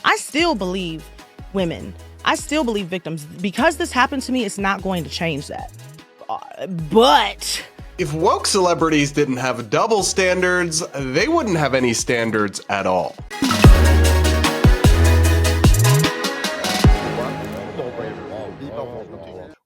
I still believe women. I still believe victims. Because this happened to me, it's not going to change that. But if woke celebrities didn't have double standards, they wouldn't have any standards at all.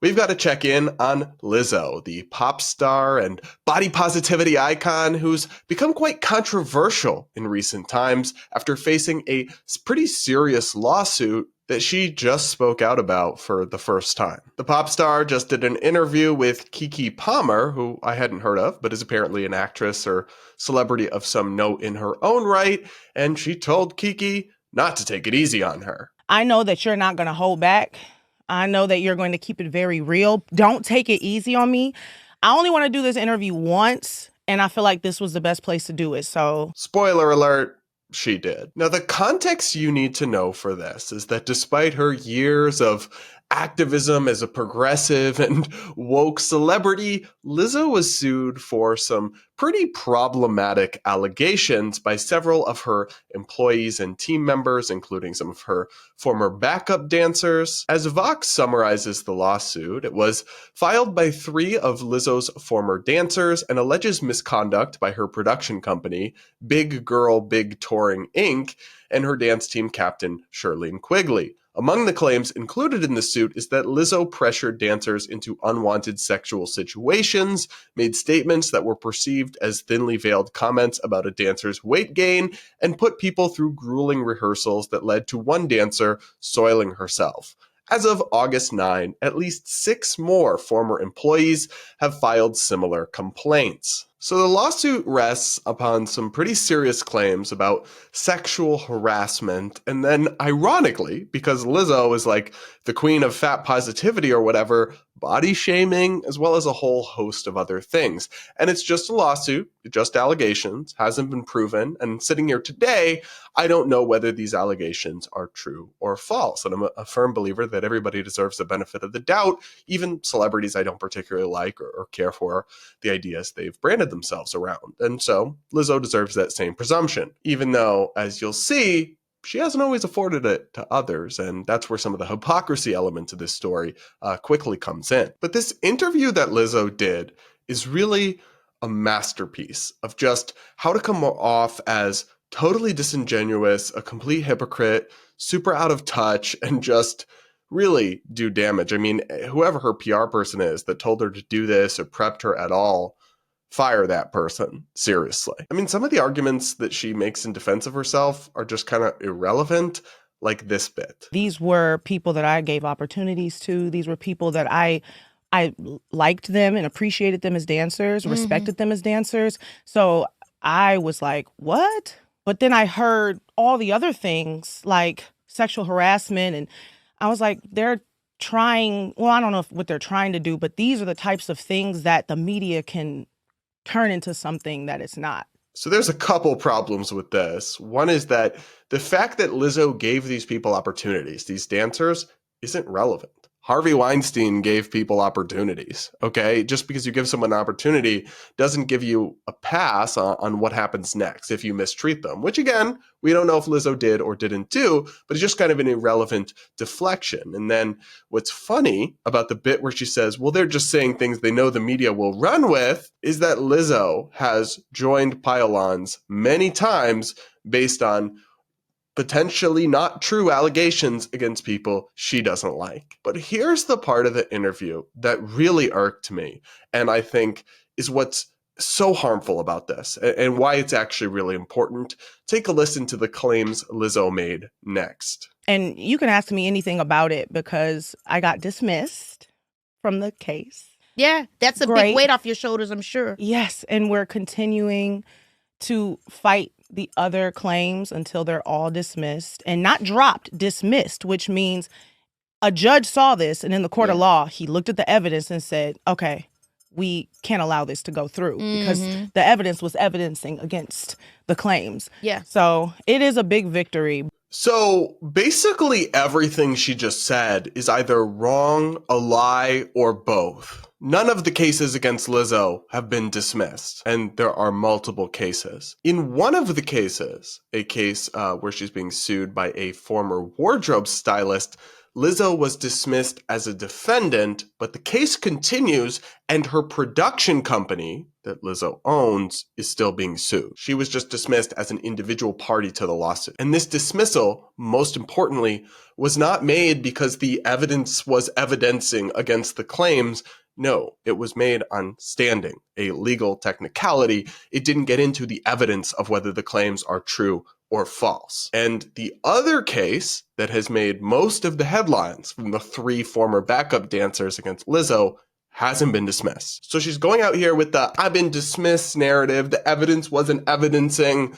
We've got to check in on Lizzo, the pop star and body positivity icon who's become quite controversial in recent times after facing a pretty serious lawsuit that she just spoke out about for the first time. The pop star just did an interview with Keke Palmer, who I hadn't heard of, but is apparently an actress or celebrity of some note in her own right, and she told Keke not to take it easy on her. I know that you're not going to hold back. I know that you're going to keep it very real. Don't take it easy on me. I only want to do this interview once, and I feel like this was the best place to do it, so... Spoiler alert, she did. Now, the context you need to know for this is that despite her years of activism as a progressive and woke celebrity, Lizzo was sued for some pretty problematic allegations by several of her employees and team members, including some of her former backup dancers. As Vox summarizes the lawsuit, it was filed by 3 of Lizzo's former dancers and alleges misconduct by her production company, Big Girl Big Touring Inc., and her dance team captain, Shirlene Quigley. Among the claims included in the suit is that Lizzo pressured dancers into unwanted sexual situations, made statements that were perceived as thinly veiled comments about a dancer's weight gain, and put people through grueling rehearsals that led to one dancer soiling herself. As of August 9, at least 6 more former employees have filed similar complaints. So the lawsuit rests upon some pretty serious claims about sexual harassment, and then ironically, because Lizzo is like the queen of fat positivity or whatever, body shaming, as well as a whole host of other things. And it's just a lawsuit, just allegations, hasn't been proven, and sitting here today, I don't know whether these allegations are true or false. And I'm a firm believer that everybody deserves the benefit of the doubt, even celebrities I don't particularly like or care for the ideas they've branded themselves around. And so Lizzo deserves that same presumption, even though, as you'll see, she hasn't always afforded it to others, and that's where some of the hypocrisy element of this story quickly comes in. But this interview that Lizzo did is really a masterpiece of just how to come off as totally disingenuous, a complete hypocrite, super out of touch, and just really do damage. I mean, whoever her PR person is that told her to do this or prepped her at all, fire that person, seriously. I mean, some of the arguments that she makes in defense of herself are just kind of irrelevant, like this bit. These were people that I gave opportunities to. These were people that I liked them and appreciated them as dancers, respected them as dancers. So I was like, what? But then I heard all the other things like sexual harassment, and I was like, they're trying, well, I don't know what they're trying to do, but these are the types of things that the media can turn into something that it's not. So there's a couple problems with this. One is that the fact that Lizzo gave these people opportunities, these dancers, isn't relevant. Harvey Weinstein gave people opportunities, okay? Just because you give someone an opportunity doesn't give you a pass on what happens next if you mistreat them, which again, we don't know if Lizzo did or didn't do, but it's just kind of an irrelevant deflection. And then what's funny about the bit where she says, well, they're just saying things they know the media will run with, is that Lizzo has joined pile-ons many times based on potentially not true allegations against people she doesn't like. But here's the part of the interview that really irked me, and I think is what's so harmful about this, and why it's actually really important. Take a listen to the claims Lizzo made next. And you can ask me anything about it because I got dismissed from the case. Yeah, that's a big weight off your shoulders, I'm sure. Yes, and we're continuing to fight the other claims until they're all dismissed, and not dropped, dismissed, which means a judge saw this, and in the court of law, he looked at the evidence and said, okay, we can't allow this to go through because the evidence was evidencing against the claims. Yeah. So it is a big victory. So basically everything she just said is either wrong, a lie, or both. None of the cases against Lizzo have been dismissed, and there are multiple cases. In one of the cases, a case where she's being sued by a former wardrobe stylist, Lizzo was dismissed as a defendant, but the case continues and her production company that Lizzo owns is still being sued. She was just dismissed as an individual party to the lawsuit. And this dismissal, most importantly, was not made because the evidence was evidencing against the claims. No, it was made on standing, a legal technicality. It didn't get into the evidence of whether the claims are true or false. And the other case that has made most of the headlines from the 3 former backup dancers against Lizzo hasn't been dismissed. So she's going out here with the I've been dismissed narrative. The evidence wasn't evidencing.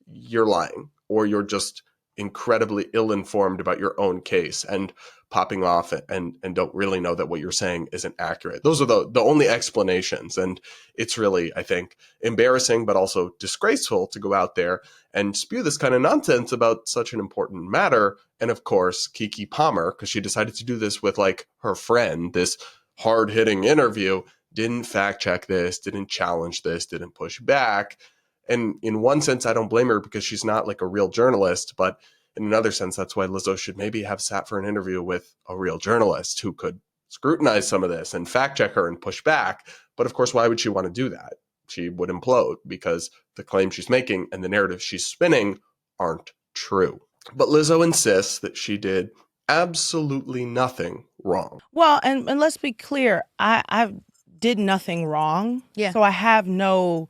You're lying, or you're just incredibly ill-informed about your own case and popping off and don't really know that what you're saying isn't accurate. Those are the only explanations. And it's really, I think, embarrassing, but also disgraceful to go out there and spew this kind of nonsense about such an important matter. And of course, Keke Palmer, because she decided to do this with like her friend, this hard-hitting interview, didn't fact check this, didn't challenge this, didn't push back. And in one sense, I don't blame her because she's not like a real journalist. But in another sense, that's why Lizzo should maybe have sat for an interview with a real journalist who could scrutinize some of this and fact check her and push back. But of course, why would she want to do that? She would implode because the claims she's making and the narrative she's spinning aren't true. But Lizzo insists that she did absolutely nothing wrong. Well, and let's be clear, I did nothing wrong. Yeah. So I have no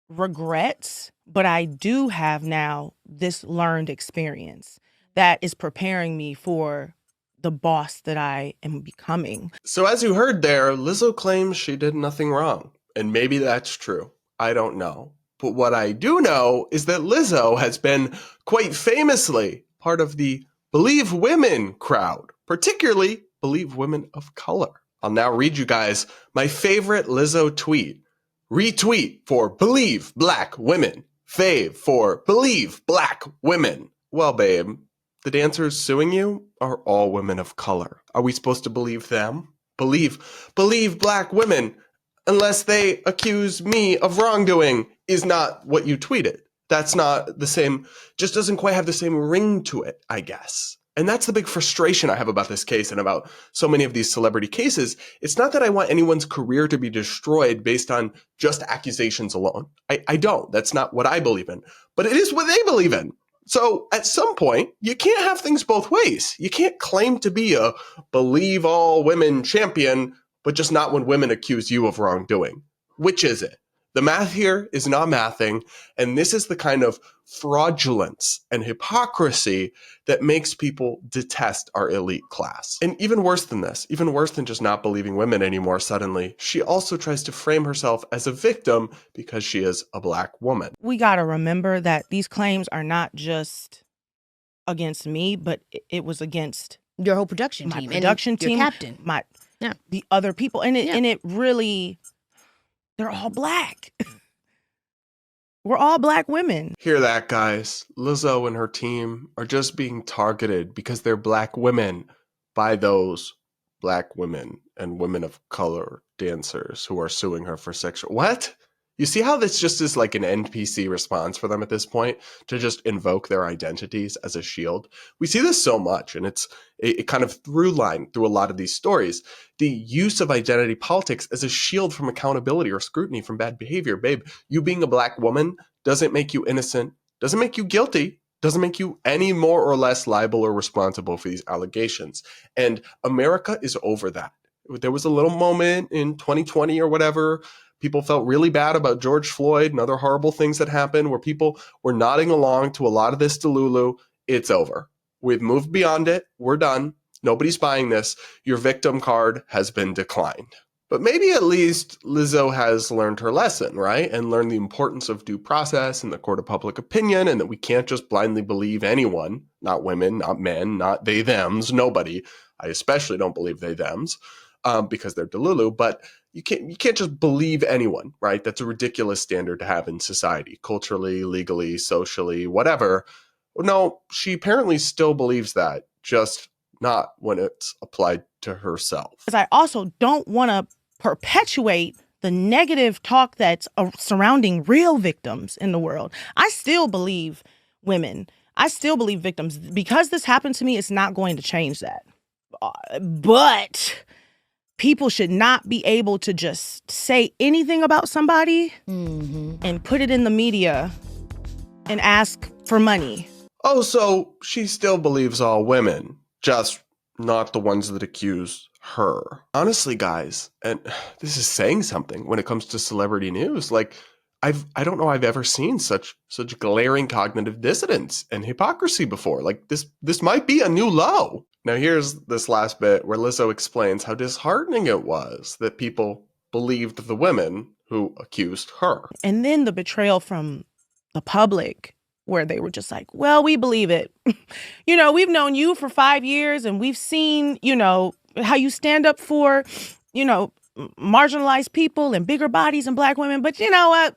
regrets, but I do have now this learned experience that is preparing me for the boss that I am becoming. So as you heard there, Lizzo claims she did nothing wrong. And maybe that's true. I don't know. But what I do know is that Lizzo has been quite famously part of the Believe Women crowd, particularly Believe Women of color. I'll now read you guys my favorite Lizzo tweet. Retweet for Believe Black Women. Fave for Believe Black Women. Well, babe, the dancers suing you are all women of color. Are we supposed to believe them? Believe Black women unless they accuse me of wrongdoing is not what you tweeted. That's not the same, just doesn't quite have the same ring to it, I guess. And that's the big frustration I have about this case and about so many of these celebrity cases. It's not that I want anyone's career to be destroyed based on just accusations alone. I don't. That's not what I believe in. But it is what they believe in. So at some point, you can't have things both ways. You can't claim to be a believe all women champion, but just not when women accuse you of wrongdoing. Which is it? The math here is not mathing, and this is the kind of fraudulence and hypocrisy that makes people detest our elite class. And even worse than this, even worse than just not believing women anymore suddenly, she also tries to frame herself as a victim because she is a Black woman. We got to remember that these claims are not just against me, but it was against your whole production team, your captain, the other people, and it really. They're all Black. We're all Black women. Hear that, guys? Lizzo and her team are just being targeted because they're Black women by those Black women and women of color dancers who are suing her for sexual... What? You see how this just is like an NPC response for them at this point to just invoke their identities as a shield? We see this so much, and it's a kind of through line through a lot of these stories. The use of identity politics as a shield from accountability or scrutiny from bad behavior. Babe, you being a Black woman doesn't make you innocent, doesn't make you guilty, doesn't make you any more or less liable or responsible for these allegations. And America is over that. There was a little moment in 2020 or whatever. People felt really bad about George Floyd and other horrible things that happened where people were nodding along to a lot of this delulu. It's over. We've moved beyond it. We're done. Nobody's buying this. Your victim card has been declined. But maybe at least Lizzo has learned her lesson, right? And learned the importance of due process and the court of public opinion, and that we can't just blindly believe anyone, not women, not men, not they, thems, nobody. I especially don't believe they, thems, because they're delulu, but you can't just believe anyone, right? That's a ridiculous standard to have in society, culturally, legally, socially, whatever. No, she apparently still believes that, just not when it's applied to herself. Because I also don't want to perpetuate the negative talk that's surrounding real victims in the world. I still believe women. I still believe victims. Because this happened to me, it's not going to change that. But people should not be able to just say anything about somebody and put it in the media and ask for money. Oh, so she still believes all women, just not the ones that accuse her. Honestly, guys, and this is saying something when it comes to celebrity news. Like, I don't know I've ever seen such glaring cognitive dissonance and hypocrisy before. Like, this might be a new low. Now, here's this last bit where Lizzo explains how disheartening it was that people believed the women who accused her. And then the betrayal from the public, where they were just like, well, we believe it. We've known you for 5 years and we've seen, how you stand up for, marginalized people and bigger bodies and Black women. But you know what?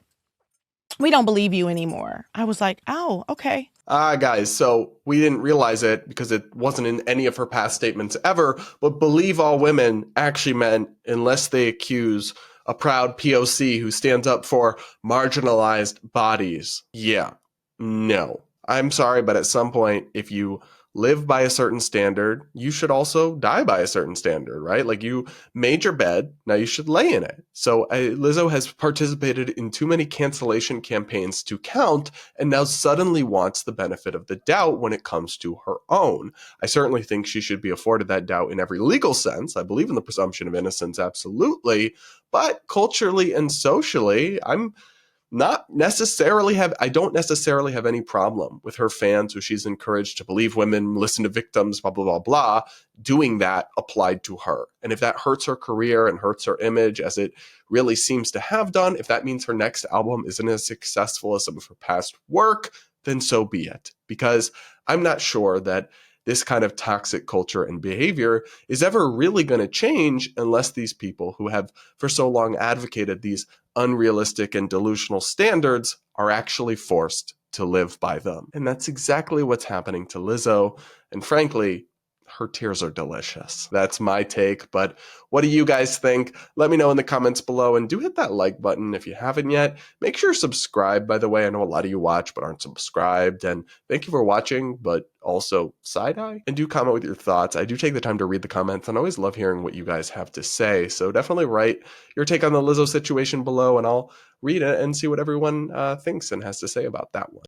We don't believe you anymore. I was like, oh, okay. Guys, so we didn't realize it because it wasn't in any of her past statements ever, but believe all women actually meant unless they accuse a proud POC who stands up for marginalized bodies. Yeah. No, I'm sorry, but at some point, if you live by a certain standard, you should also die by a certain standard, right? Like, you made your bed, now you should lay in it. So Lizzo has participated in too many cancellation campaigns to count, and now suddenly wants the benefit of the doubt when it comes to her own. I certainly think she should be afforded that doubt in every legal sense. I believe in the presumption of innocence, absolutely. But culturally and socially, I don't necessarily have any problem with her fans who she's encouraged to believe women, listen to victims, blah, blah, blah, blah, doing that applied to her. And if that hurts her career and hurts her image, as it really seems to have done, if that means her next album isn't as successful as some of her past work, then so be it. Because I'm not sure that this kind of toxic culture and behavior is ever really going to change unless these people who have for so long advocated these unrealistic and delusional standards are actually forced to live by them. And that's exactly what's happening to Lizzo. And frankly, her tears are delicious. That's my take, but what do you guys think? Let me know in the comments below, and do hit that like button if you haven't yet. Make sure you're subscribed, by the way. I know a lot of you watch but aren't subscribed, and thank you for watching, but also side-eye. And do comment with your thoughts. I do take the time to read the comments, and I always love hearing what you guys have to say, so definitely write your take on the Lizzo situation below, and I'll read it and see what everyone thinks and has to say about that one.